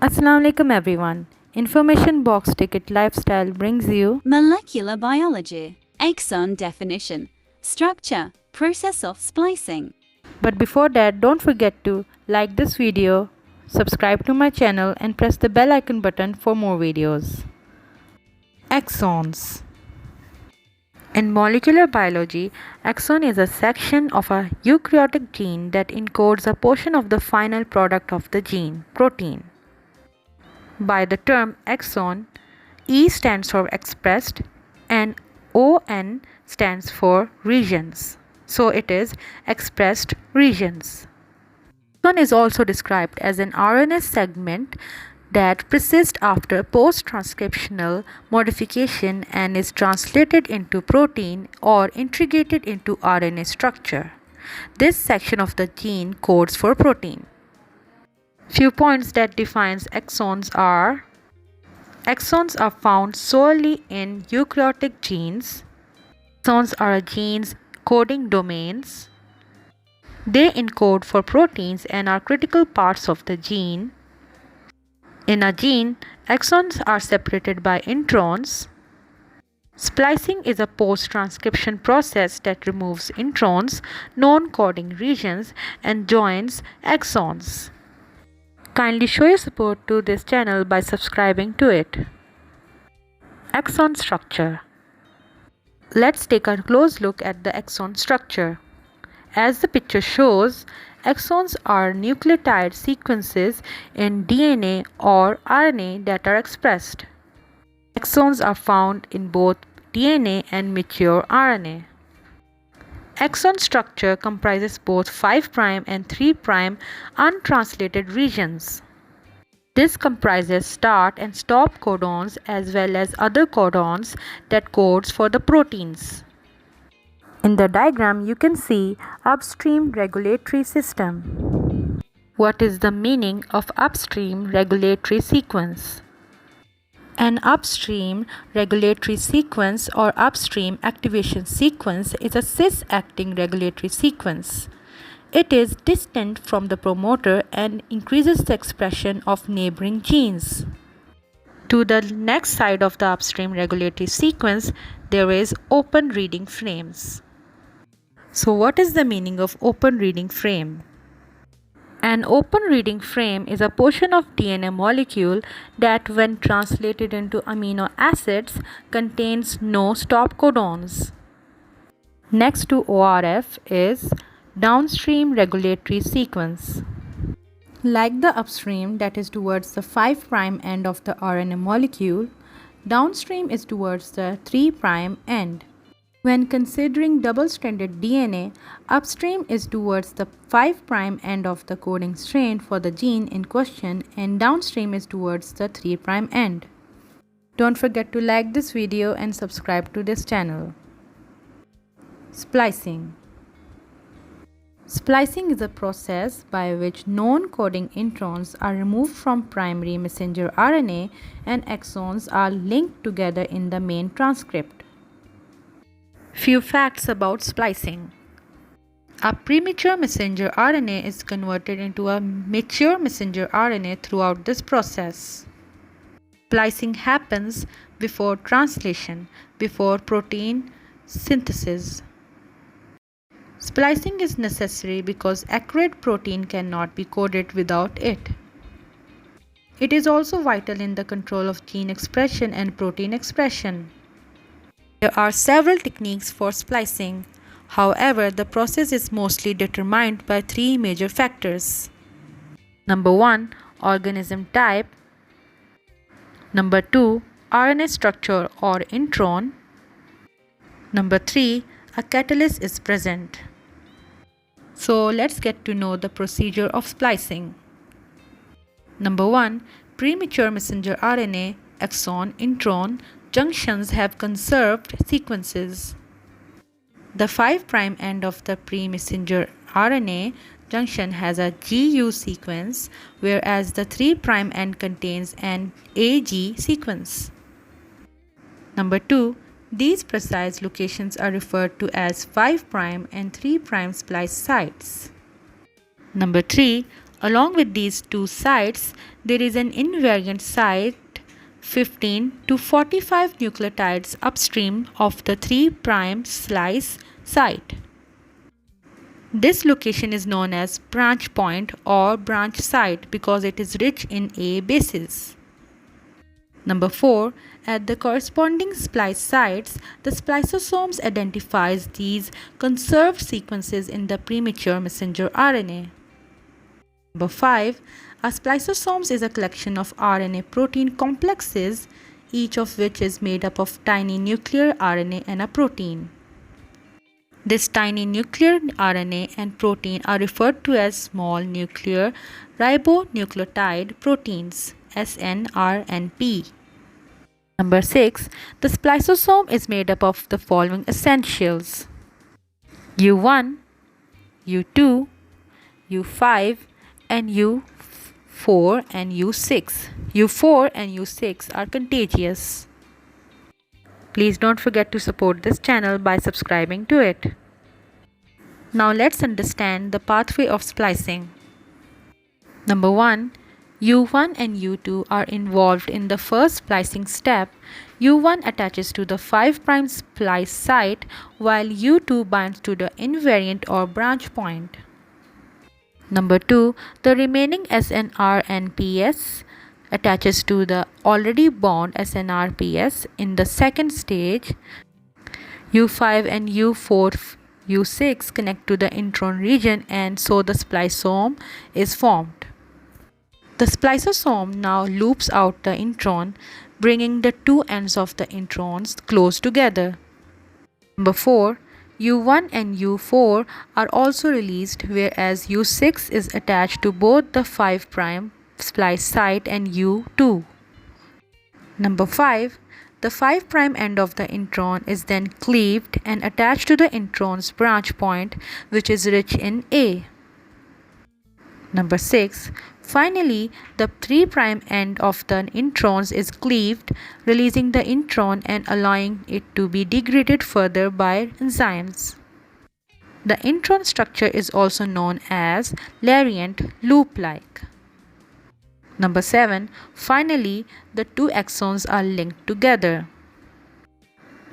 Assalamu alaikum everyone. Information Box Ticket Lifestyle brings you Molecular biology, exon definition, structure, process of splicing. But before that, don't forget to like this video, subscribe to my channel and press the bell icon button for more videos. Exons. In molecular biology, exon is a section of a eukaryotic gene that encodes a portion of the final product of the gene, protein. By the term exon, E stands for expressed and ON stands for regions. So it is expressed regions. Exon is also described as an RNA segment that persists after post-transcriptional modification and is translated into protein or integrated into RNA structure. This section of the gene codes for protein. Few points that defines exons are: exons are found solely in eukaryotic genes. Exons are genes coding domains. They encode for proteins and are critical parts of the gene. In a gene, exons are separated by introns. Splicing is a post-transcription process that removes introns, non-coding regions, and joins exons. Kindly show your support to this channel by subscribing to it. Exon structure. Let's take a close look at the exon structure. As the picture shows, exons are nucleotide sequences in DNA or RNA that are expressed. Exons are found in both DNA and mature RNA. Exon structure comprises both 5' and 3' untranslated regions. This comprises start and stop codons as well as other codons that codes for the proteins. In the diagram, you can see upstream regulatory system. What is the meaning of upstream regulatory sequence? An upstream regulatory sequence or upstream activation sequence is a cis-acting regulatory sequence. It is distant from the promoter and increases the expression of neighboring genes. To the next side of the upstream regulatory sequence, there is open reading frames. So what is the meaning of open reading frame? An open reading frame is a portion of DNA molecule that, when translated into amino acids, contains no stop codons. Next to ORF is downstream regulatory sequence. Like the upstream, that is towards the 5' end of the RNA molecule, downstream is towards the 3' end. When considering double-stranded DNA, upstream is towards the 5' end of the coding strand for the gene in question and downstream is towards the 3' end. Don't forget to like this video and subscribe to this channel. Splicing. Splicing is a process by which non-coding introns are removed from primary messenger RNA and exons are linked together in the main transcript. Few facts about splicing. A premature messenger RNA is converted into a mature messenger RNA throughout this process. Splicing happens before translation, before protein synthesis. Splicing is necessary because accurate protein cannot be coded without it. It is also vital in the control of gene expression and protein expression. There are several techniques for splicing. However, the process is mostly determined by three major factors. Number 1, organism type. Number 2, RNA structure or intron. Number 3, a catalyst is present. So let's get to know the procedure of splicing. Number 1, premature messenger RNA, exon, intron, junctions have conserved sequences. The 5' end of the pre-messenger RNA junction has a GU sequence, whereas the 3' end contains an AG sequence. Number 2, these precise locations are referred to as 5' and 3' splice sites. Number 3, Along with these two sites, there is an invariant site 15 to 45 nucleotides upstream of the 3' splice site. This location is known as branch point or branch site because it is rich in A bases. Number 4. At the corresponding splice sites, the spliceosomes identifies these conserved sequences in the premature messenger RNA. Number 5. A spliceosome is a collection of RNA protein complexes, each of which is made up of tiny nuclear RNA and a protein. This tiny nuclear RNA and protein are referred to as small nuclear ribonucleotide proteins, SNRNP. Number 6. The spliceosome is made up of the following essentials: U1, U2, U5, and U4 and U6. U4 and U6 are contagious. Please don't forget to support this channel by subscribing to it. Now let's understand the pathway of splicing. Number 1. U1 and U2 are involved in the first splicing step. U1 attaches to the 5' splice site while U2 binds to the invariant or branch point. Number 2. The remaining SNRNPS attaches to the already bound SNRPS in the second stage. U5 and U4, U6 connect to the intron region and so the spliceosome is formed. The spliceosome now loops out the intron, bringing the two ends of the introns close together. Number 4. U1 and U4 are also released, whereas U6 is attached to both the 5' splice site and U2. Number 5. The 5' end of the intron is then cleaved and attached to the intron's branch point, which is rich in A. Number 6. Finally, the 3' end of the introns is cleaved, releasing the intron and allowing it to be degraded further by enzymes. The intron structure is also known as variant loop-like. Number 7. Finally, the two exons are linked together.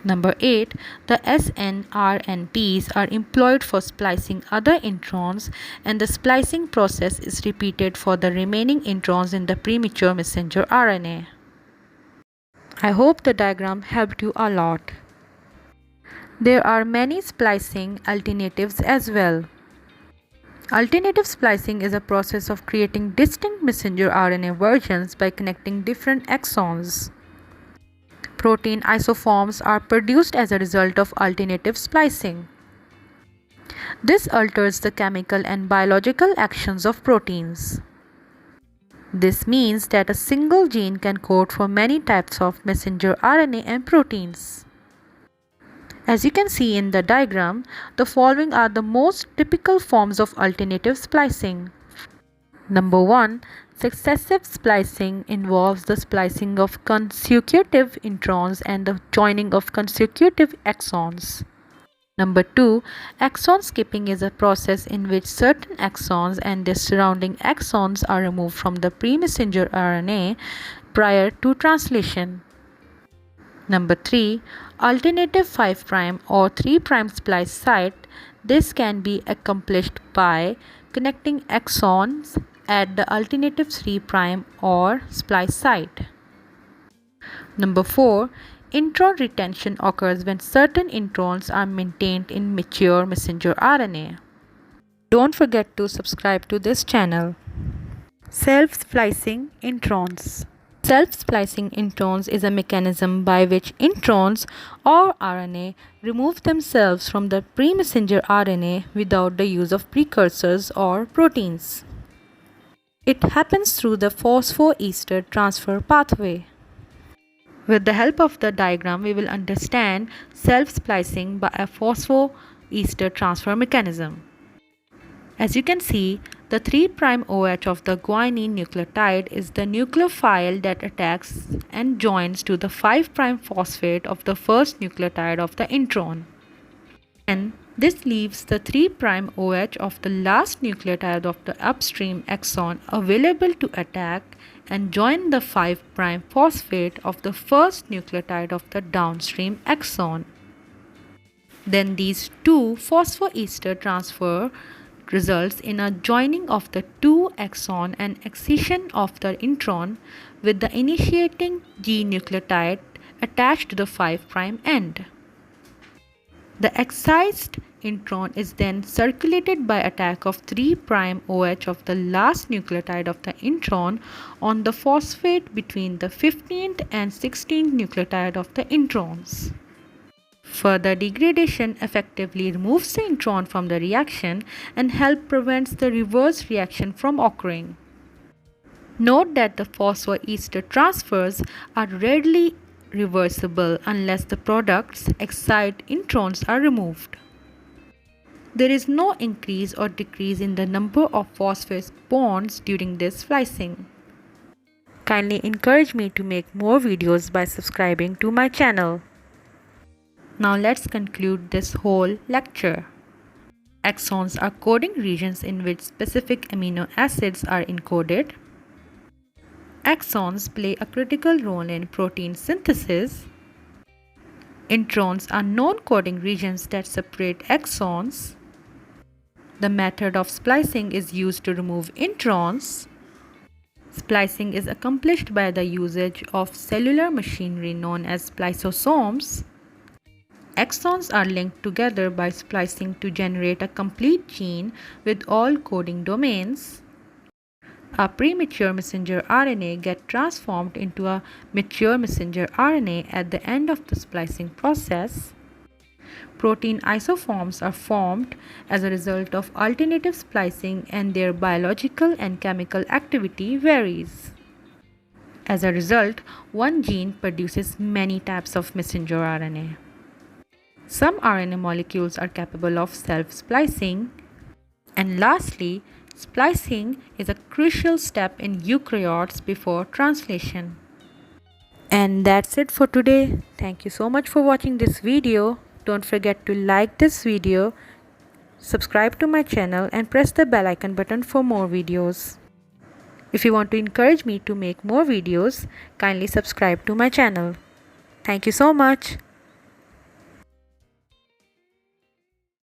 Number 8. The SNRNPs are employed for splicing other introns, and the splicing process is repeated for the remaining introns in the premature messenger RNA. I hope the diagram helped you a lot. There are many splicing alternatives as well. Alternative splicing is a process of creating distinct messenger RNA versions by connecting different exons. Protein isoforms are produced as a result of alternative splicing. This alters the chemical and biological actions of proteins. This means that a single gene can code for many types of messenger RNA and proteins. As you can see in the diagram, the following are the most typical forms of alternative splicing. Number 1. Successive splicing involves the splicing of consecutive introns and the joining of consecutive exons. Number 2. Exon skipping is a process in which certain exons and their surrounding exons are removed from the pre-messenger RNA prior to translation. Number 3. Alternative 5' or 3' splice site. This can be accomplished by connecting exons at the alternative 3' or splice site. Number 4. Intron retention occurs when certain introns are maintained in mature messenger RNA. Don't forget to subscribe to this channel. Self-splicing introns. Self-splicing introns is a mechanism by which introns or RNA remove themselves from the pre-messenger RNA without the use of precursors or proteins. It happens through the phosphoester transfer pathway. With the help of the diagram, we will understand self-splicing by a phosphoester transfer mechanism. As you can see, the 3' OH of the guanine nucleotide is the nucleophile that attacks and joins to the 5' phosphate of the first nucleotide of the intron. Then, This leaves the 3' OH of the last nucleotide of the upstream exon available to attack and join the 5' phosphate of the first nucleotide of the downstream exon. Then these two phosphoester transfer results in a joining of the two exon and excision of the intron with the initiating G nucleotide attached to the 5' end. The excised intron is then circulated by attack of 3' OH of the last nucleotide of the intron on the phosphate between the 15th and 16th nucleotide of the introns. Further degradation effectively removes the intron from the reaction and helps prevent the reverse reaction from occurring. Note that the phosphoester transfers are rarely reversible unless the product's excited introns are removed. There is no increase or decrease in the number of phosphate bonds during this splicing. Kindly encourage me to make more videos by subscribing to my channel. Now let's conclude this whole lecture. Exons are coding regions in which specific amino acids are encoded. Exons play a critical role in protein synthesis. Introns are non-coding regions that separate exons. The method of splicing is used to remove introns. Splicing is accomplished by the usage of cellular machinery known as spliceosomes. Exons are linked together by splicing to generate a complete gene with all coding domains. A premature messenger RNA gets transformed into a mature messenger RNA at the end of the splicing process. Protein isoforms are formed as a result of alternative splicing and their biological and chemical activity varies. As a result, one gene produces many types of messenger RNA. Some RNA molecules are capable of self-splicing. And lastly, splicing is a crucial step in eukaryotes before translation. And that's it for today. Thank you so much for watching this video. Don't forget to like this video, subscribe to my channel and press the bell icon button for more videos. If you want to encourage me to make more videos, kindly subscribe to my channel. Thank you so much.